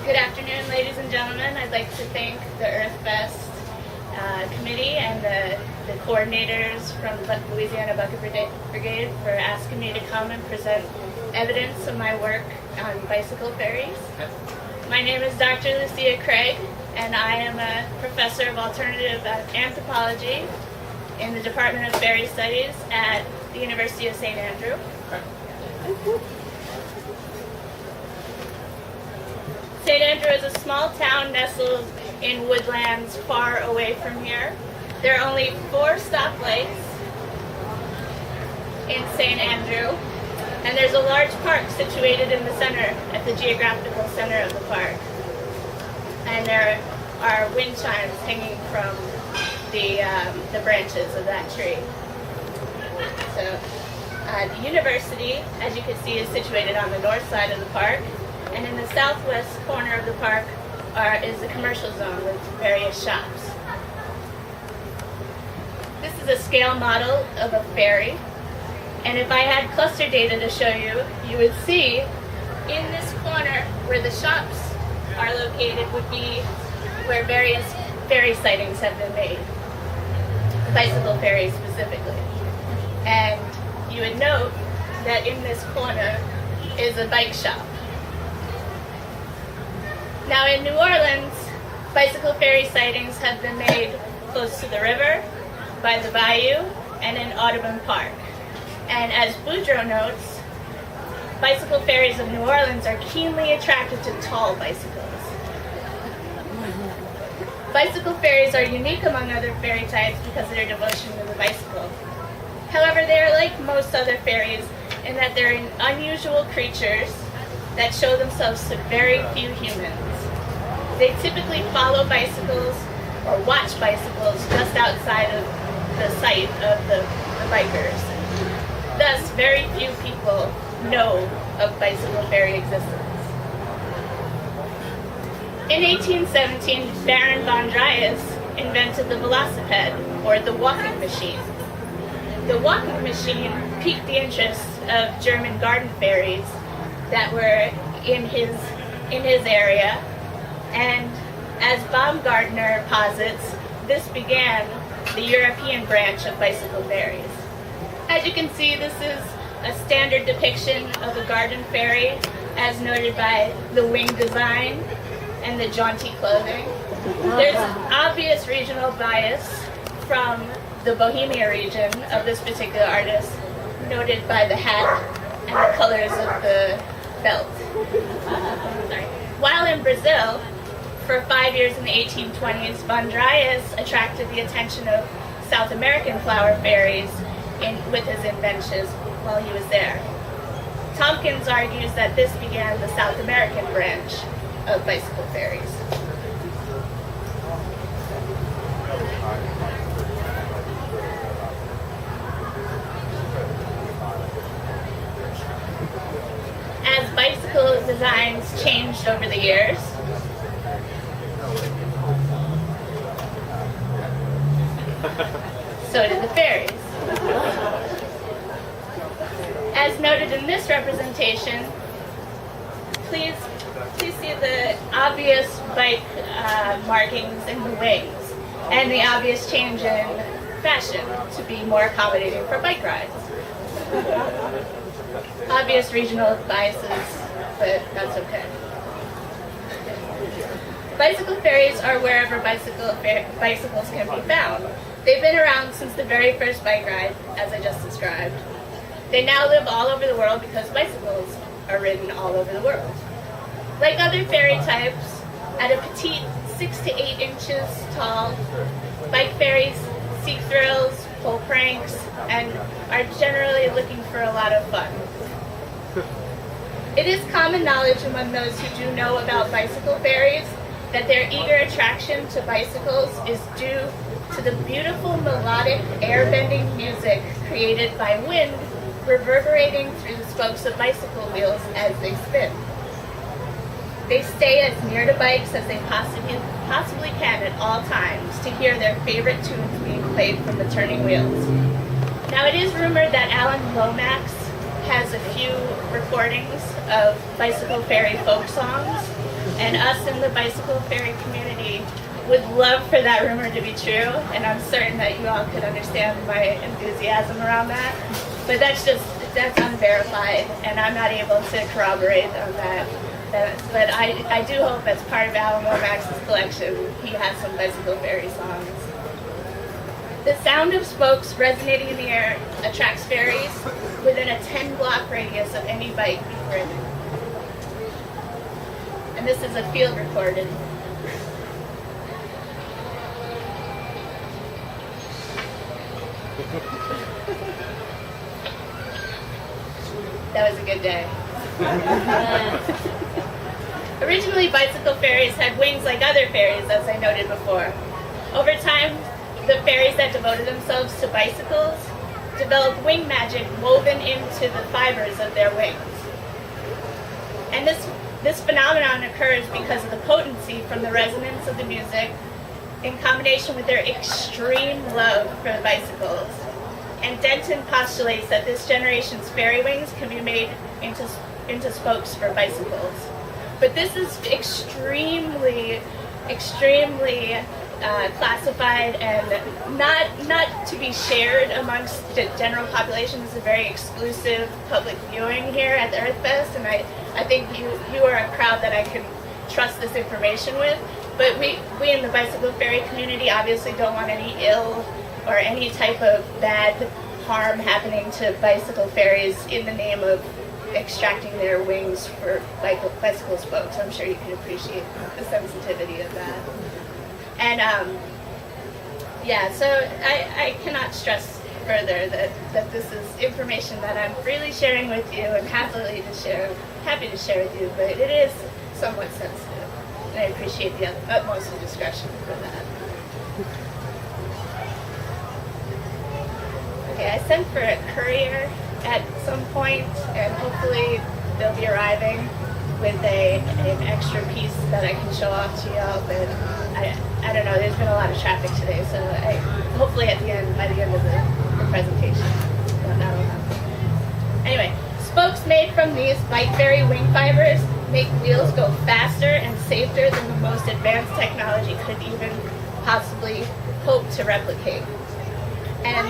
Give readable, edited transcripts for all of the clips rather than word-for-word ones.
Good afternoon, ladies and gentlemen. I'd like to thank the Earth Fest committee and the coordinators from Louisiana Bucket Brigade for asking me to come and present evidence of my work on bicycle ferries. My name is Dr. Lucia Craig, and I am a professor of alternative anthropology in the Department of Ferry Studies at the University of St. Andrew. St. Andrew is a small town nestled in woodlands far away from here. There are only 4 stoplights in St. Andrew, and there's a large park situated in the center, at the geographical center of the park. And there are wind chimes hanging from the branches of that tree. So the university, as you can see, is situated on the north side of the park, and in the southwest corner of the park is a commercial zone with various shops. This is a scale model of a ferry, and if I had cluster data to show you, you would see in this corner where the shops are located would be where various ferry sightings have been made, bicycle ferries specifically. And you would note that in this corner is a bike shop. Now in New Orleans, bicycle ferry sightings have been made close to the river, by the bayou, and in Audubon Park. And as Boudreaux notes, bicycle ferries of New Orleans are keenly attracted to tall bicycles. Bicycle ferries are unique among other ferry types because of their devotion to the bicycle. However, they are like most other ferries in that they're unusual creatures that show themselves to very few humans. They typically follow bicycles or watch bicycles just outside of the sight of the bikers. Thus, very few people know of bicycle ferry existence. In 1817, Baron von Dries invented the velocipede, or the walking machine. The walking machine piqued the interest of German garden ferries that were in his area, and as Baumgartner posits, this began the European branch of bicycle ferries. As you can see, this is a standard depiction of a garden ferry, as noted by the wing design and the jaunty clothing. There's obvious regional bias from the Bohemia region of this particular artist, noted by the hat and the colors of the belt. While in Brazil, for 5 years in the 1820s, von Dries attracted the attention of South American flower ferries with his inventions while he was there. Tompkins argues that this began the South American branch of bicycle ferries. As bicycle designs changed over the years, so did the ferries. As noted in this representation, please see the obvious bike markings in the wings and the obvious change in fashion to be more accommodating for bike rides. Obvious regional biases, but that's okay. Bicycle ferries are wherever bicycles can be found. They've been around since the very first bike ride, as I just described. They now live all over the world because bicycles are ridden all over the world. Like other ferry types, at a petite 6 to 8 inches tall, bike ferries seek thrills, pull pranks, and are generally looking for a lot of fun. It is common knowledge among those who do know about bicycle ferries that their eager attraction to bicycles is due to the beautiful melodic air-bending music created by wind reverberating through the spokes of bicycle wheels as they spin. They stay as near to bikes as they possibly can at all times to hear their favorite tunes being played from the turning wheels. Now, it is rumored that Alan Lomax has a few recordings of bicycle ferry folk songs, And us in the Bicycle Fairy community would love for that rumor to be true, and I'm certain that you all could understand my enthusiasm around that. But that's unverified, and I'm not able to corroborate on that. But I do hope as part of Alamo Max's collection, he has some Bicycle Fairy songs. The sound of spokes resonating in the air attracts fairies within a 10-block radius of any bike being ridden. And this is a field recorded. That was a good day. Originally, Bicycle Fairies had wings like other fairies, as I noted before. Over time, the fairies that devoted themselves to bicycles developed wing magic woven into the fibers of their wings. And this phenomenon occurs because of the potency from the resonance of the music in combination with their extreme love for bicycles. And Denton postulates that this generation's fairy wings can be made into spokes for bicycles. But this is extremely classified and not to be shared amongst the general population. This is a very exclusive public viewing here at the Earth Fest, and I think you are a crowd that I can trust this information with. But we in the Bicycle Fairy community obviously don't want any ill or any type of bad harm happening to bicycle fairies in the name of extracting their wings for bicycle spokes. I'm sure you can appreciate the sensitivity of that. And so I cannot stress further that this is information that I'm freely sharing with you and happy to share with you, but it is somewhat sensitive. And I appreciate the utmost of discretion for that. Okay, I sent for a courier at some point, and hopefully they'll be arriving with an extra piece that I can show off to y'all, but I don't know, there's been a lot of traffic today, so hopefully by the end of the presentation, that'll happen. Anyway, spokes made from these bike fairy wing fibers make wheels go faster and safer than the most advanced technology could even possibly hope to replicate. And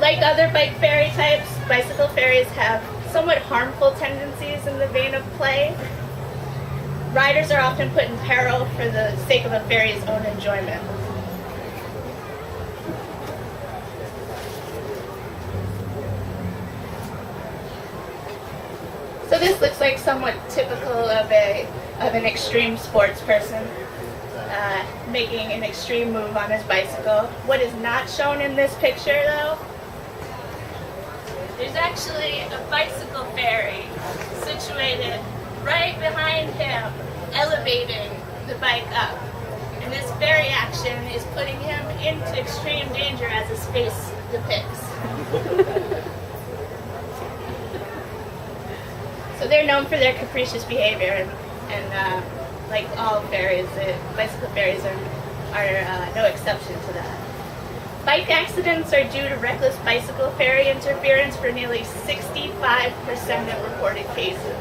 like other bike fairy types, bicycle fairies have somewhat harmful tendencies in the vein of play. Riders are often put in peril for the sake of a fairy's own enjoyment. So this looks like somewhat typical of an extreme sports person making an extreme move on his bicycle. What is not shown in this picture, though, there's actually a bicycle fairy situated right behind him, elevating the bike up. And this fairy action is putting him into extreme danger, as his face depicts. So they're known for their capricious behavior, and like all fairies, the bicycle fairies are no exception to that. Bike accidents are due to reckless bicycle fairy interference for nearly 65% of reported cases.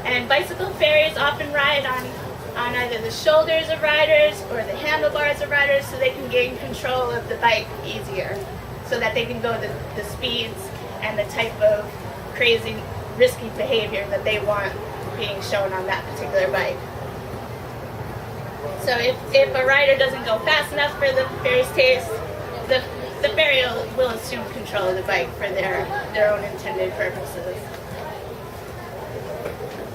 And bicycle fairies often ride on either the shoulders of riders or the handlebars of riders so they can gain control of the bike easier, so that they can go the speeds and the type of crazy, risky behavior that they want being shown on that particular bike. So if a rider doesn't go fast enough for the fairy's taste, the fairy will assume control of the bike for their own intended purposes.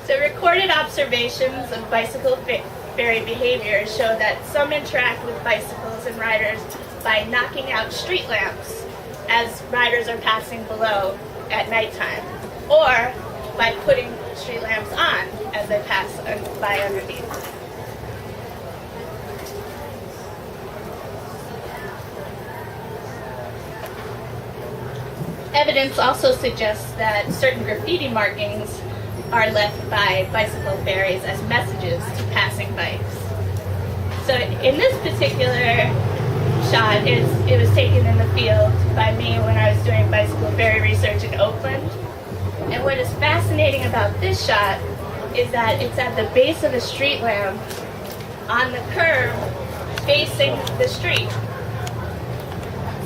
So recorded observations of bicycle fairy behavior show that some interact with bicycles and riders by knocking out street lamps as riders are passing below at nighttime, or by putting street lamps on as they pass by underneath. Evidence also suggests that certain graffiti markings are left by bicycle fairies as messages to passing bikes. So in this particular shot, it was taken in the field by me when I was doing bicycle fairy research in Oakland. And what is fascinating about this shot is that it's at the base of a street lamp on the curb facing the street.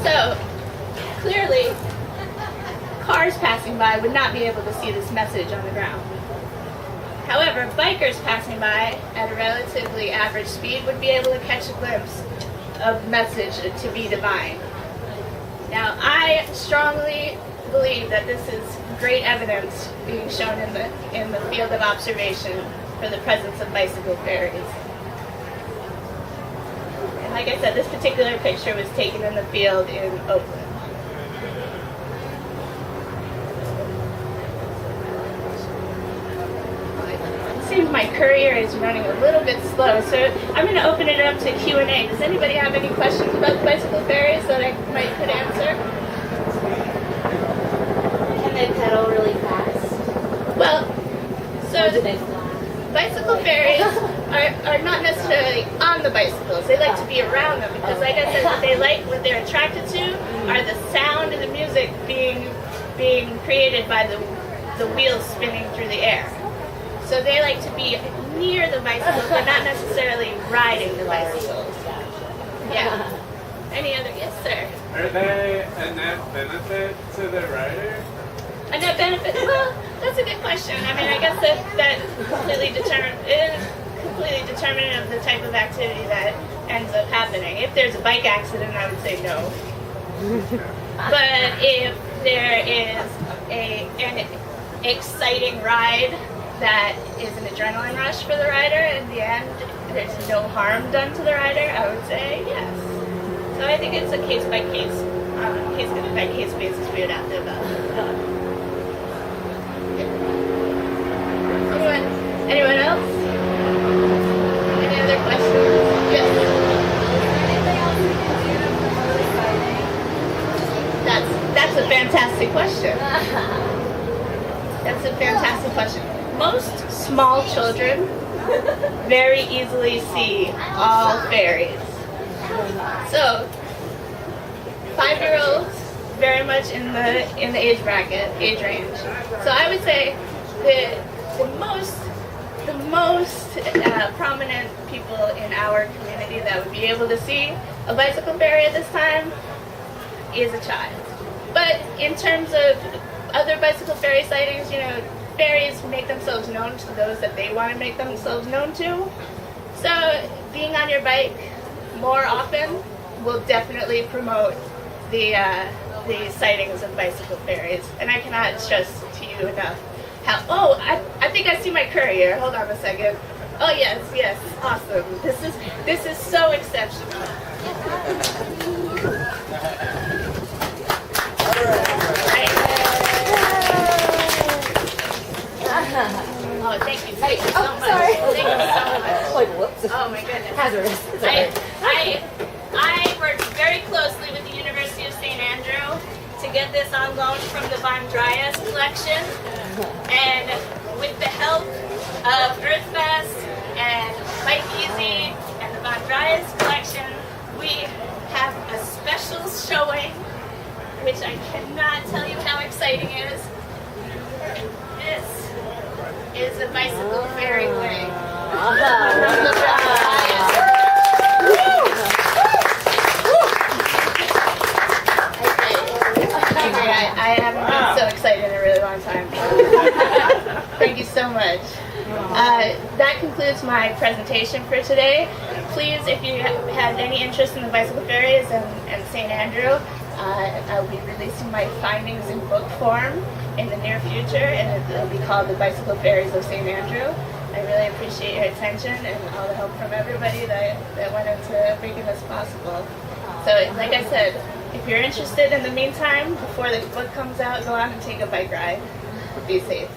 So, clearly, cars passing by would not be able to see this message on the ground. However, bikers passing by at a relatively average speed would be able to catch a glimpse of the message to be divine. Now, I strongly believe that this is great evidence being shown in the field of observation for the presence of bicycle fairies. And like I said, this particular picture was taken in the field in Oakland. It seems my courier is running a little bit slow, so I'm going to open it up to Q&A. Does anybody have any questions about the bicycle fairies that I could answer? Can they pedal really fast? Well, so Do they fly? bicycle fairies are not necessarily on the bicycles. They like to be around them because, like I said, what they're attracted to are the sound and the music being created by the wheels spinning through the air. So they like to be near the bicycles, but not necessarily riding the bicycles. Yeah. Any other? Yes, sir. Are they a net benefit to the rider? A net benefit? Well, that's a good question. I mean, I guess that completely determinant of the type of activity that ends up happening. If there's a bike accident, I would say no. But if there is an exciting ride that is an adrenaline rush for the rider, in the end, there's no harm done to the rider, I would say yes. So I think it's a case-by-case, case-by-case basis we would have to evaluate. Anyone else? Any other questions? Yes. That's a fantastic question. That's a fantastic question. Most small children very easily see all fairies. So, 5-year-olds very much in the age range. So I would say the most prominent people in our community that would be able to see a bicycle fairy at this time is a child. But in terms of other bicycle fairy sightings, fairies make themselves known to those that they want to make themselves known to. So being on your bike more often will definitely promote the sightings of bicycle fairies. And I cannot stress to you enough how, I think I see my courier. Hold on a second. Oh yes, awesome. This is so exceptional. Oh, thank you so much. Sorry. Thank you so much. Like, whoops. Oh my goodness. Hazardous. I worked very closely with the University of St. Andrew to get this on loan from the Von Dryas collection, and with the help of Earthfest and Bike Easy and the Von Dryas collection, we have a special showing, which I cannot tell you how exciting it is. This is a bicycle fairy wing. I haven't been so excited in a really long time. Thank you so much. That concludes my presentation for today. Please, if you have any interest in the bicycle fairies and St. Andrew, I will be releasing my findings in book form in the near future, and it'll be called The Bicycle Fairies of St. Andrew. I really appreciate your attention and all the help from everybody that went into making this possible. So, like I said, if you're interested in the meantime, before the book comes out, go out and take a bike ride. Be safe.